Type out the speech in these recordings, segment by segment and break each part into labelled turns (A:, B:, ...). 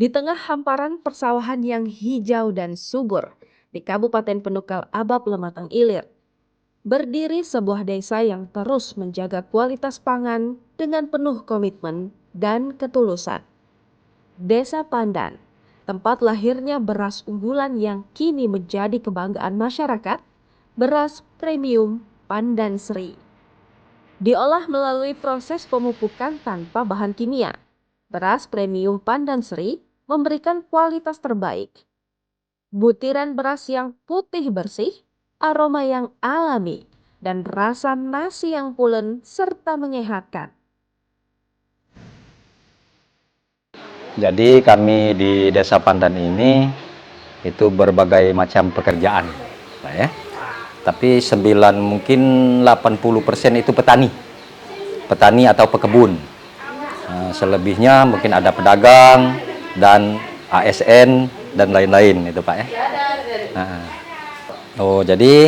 A: Di tengah hamparan persawahan yang hijau dan subur di Kabupaten Penukal Abab Lematang Ilir, berdiri sebuah desa yang terus menjaga kualitas pangan dengan penuh komitmen dan ketulusan. Desa Pandan, tempat lahirnya beras unggulan yang kini menjadi kebanggaan masyarakat, beras premium Pandan Sri. Diolah melalui proses pemupukan tanpa bahan kimia. Beras premium Pandan Sri memberikan kualitas terbaik. Butiran beras yang putih bersih, aroma yang alami, dan rasa nasi yang pulen serta menyehatkan.
B: Jadi kami di Desa Pandan ini itu berbagai macam pekerjaan, Pak, ya. Tapi mungkin 80% itu petani atau pekebun. Selebihnya mungkin ada pedagang dan ASN dan lain-lain itu, Pak, ya. Jadi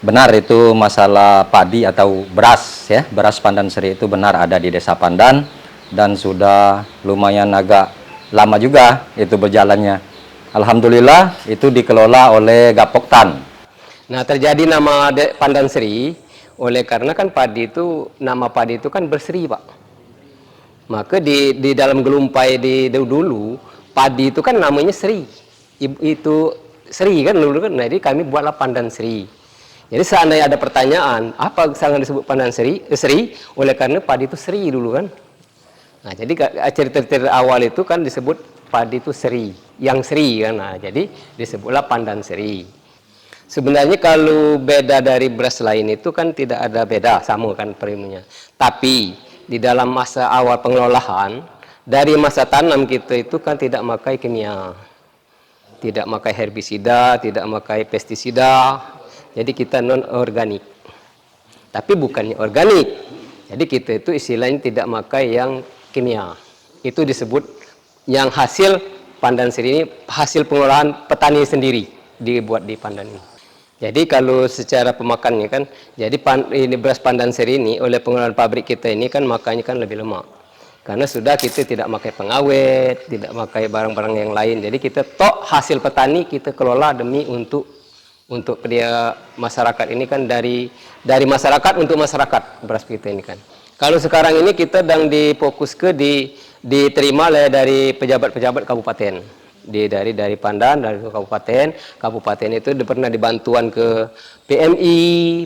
B: benar itu masalah padi atau beras, ya, beras Pandan Sri itu benar ada di Desa Pandan dan sudah lumayan agak lama juga itu berjalannya. Alhamdulillah itu dikelola oleh Gapoktan.
C: Nah, terjadi nama Pandan Sri oleh karena kan nama padi itu kan berseri, Pak. Maka di dalam gelumpai dulu padi itu kan namanya Sri. Itu Sri kan dulu kan. Nah, jadi kami buatlah Pandan Sri. Jadi seandainya ada pertanyaan, apa sangat disebut Pandan Sri? Oleh karena padi itu Sri dulu kan. Nah, jadi cerita-cerita awal itu kan disebut padi itu Sri, yang Sri kan. Nah, jadi disebutlah Pandan Sri. Sebenarnya kalau beda dari beras lain itu kan tidak ada beda, sama kan premiumnya. Tapi di dalam masa awal pengelolaan, dari masa tanam kita itu kan tidak pakai kimia. Tidak pakai herbisida, tidak pakai pestisida. Jadi kita non organik. Tapi bukannya organik. Jadi kita itu istilahnya tidak pakai yang kimia. Itu disebut yang hasil Pandan Sri ini hasil pengolahan petani sendiri dibuat di Pandan ini. Jadi kalau secara pemakannya kan, jadi ini beras Pandan Sri ini oleh pengolahan pabrik kita ini kan makannya kan lebih lemak. Karena sudah kita tidak pakai pengawet, tidak pakai barang-barang yang lain. Jadi kita hasil petani kita kelola demi untuk dia masyarakat ini kan dari masyarakat untuk masyarakat beras kita ini kan. Kalau sekarang ini kita sedang difokus diterima dari pejabat-pejabat kabupaten. Dari Pandan, dari kabupaten itu pernah dibantuan ke PMI,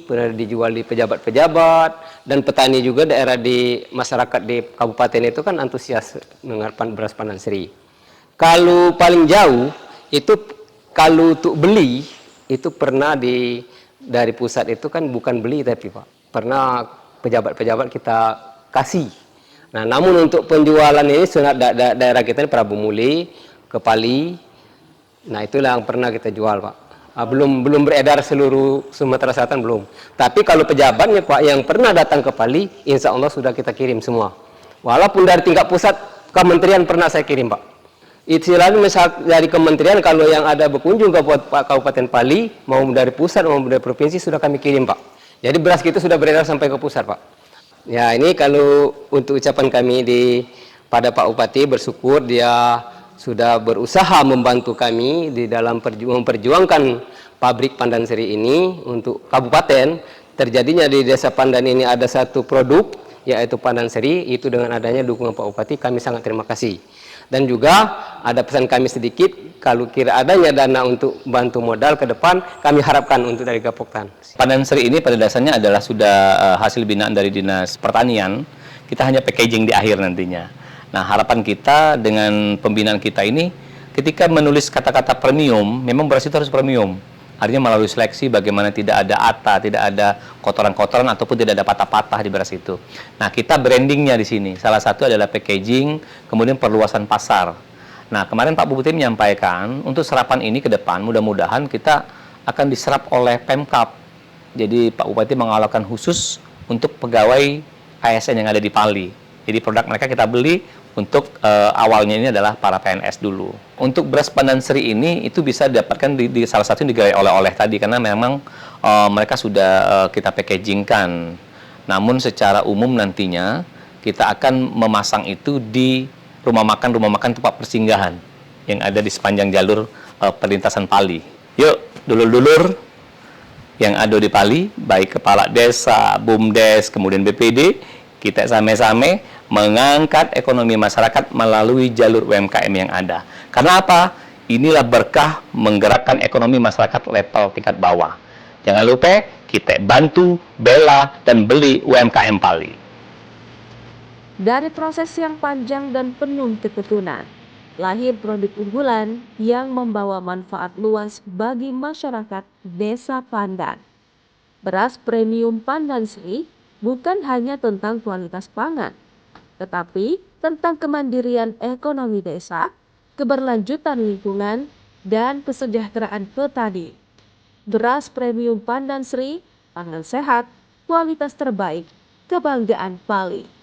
C: pernah dijual di pejabat-pejabat, dan petani juga daerah di masyarakat di kabupaten itu kan antusias dengan beras Pandan Sri. Kalau paling jauh itu kalau untuk beli itu pernah dari pusat itu kan bukan beli tapi Pak, pernah pejabat-pejabat kita kasih. Nah, namun untuk penjualan ini daerah kita ini Prabu Muli, Kepali, nah itulah yang pernah kita jual Pak. Belum beredar seluruh Sumatera Selatan belum. Tapi kalau pejabatnya Pak yang pernah datang ke Pali, insya Allah sudah kita kirim semua. Walaupun dari tingkat pusat, kementerian pernah saya kirim Pak. Istilahnya misal dari kementerian kalau yang ada berkunjung ke Kabupaten Pali, mau dari pusat maupun dari provinsi sudah kami kirim Pak. Jadi beras kita sudah beredar sampai ke pusat Pak. Ya ini kalau untuk ucapan kami pada Pak Bupati bersyukur dia sudah berusaha membantu kami di dalam memperjuangkan pabrik Pandan Sri ini untuk kabupaten. Terjadinya di Desa Pandan ini ada satu produk yaitu Pandan Sri, itu dengan adanya dukungan Pak Bupati kami sangat terima kasih. Dan juga ada pesan kami sedikit, kalau kira adanya dana untuk bantu modal ke depan, kami harapkan untuk dari Gapoktan.
D: Pandan Sri ini pada dasarnya adalah sudah hasil binaan dari Dinas Pertanian, kita hanya packaging di akhir nantinya. Nah, harapan kita dengan pembinaan kita ini, ketika menulis kata-kata premium, memang beras itu harus premium. Artinya melalui seleksi bagaimana tidak ada ata, tidak ada kotoran-kotoran ataupun tidak ada patah-patah di beras itu. Nah, kita brandingnya di sini. Salah satu adalah packaging, kemudian perluasan pasar. Nah, kemarin Pak Bupati menyampaikan untuk serapan ini ke depan, mudah-mudahan kita akan diserap oleh Pemkab. Jadi Pak Bupati mengalokkan khusus untuk pegawai ASN yang ada di Pali. Jadi produk mereka kita beli untuk awalnya ini adalah para PNS dulu. Untuk beras Pandan Sri ini itu bisa didapatkan di salah satu yang digawe oleh-oleh tadi karena memang mereka sudah kita packagingkan. Namun secara umum nantinya kita akan memasang itu di rumah makan tempat persinggahan yang ada di sepanjang jalur perlintasan Pali. Yuk, dulur-dulur yang ada di Pali, baik kepala desa, BUMDes, kemudian BPD, kita sama-sama mengangkat ekonomi masyarakat melalui jalur UMKM yang ada. Karena apa? Inilah berkah menggerakkan ekonomi masyarakat level tingkat bawah. Jangan lupa kita bantu, bela, dan beli UMKM Pali.
A: Dari proses yang panjang dan penuh ketekunan, lahir produk unggulan yang membawa manfaat luas bagi masyarakat Desa Pandan. Beras premium Pandan Sri bukan hanya tentang kualitas pangan, tetapi tentang kemandirian ekonomi desa, keberlanjutan lingkungan, dan kesejahteraan petani. Beras premium Pandan Sri, pangan sehat, kualitas terbaik, kebanggaan Pali.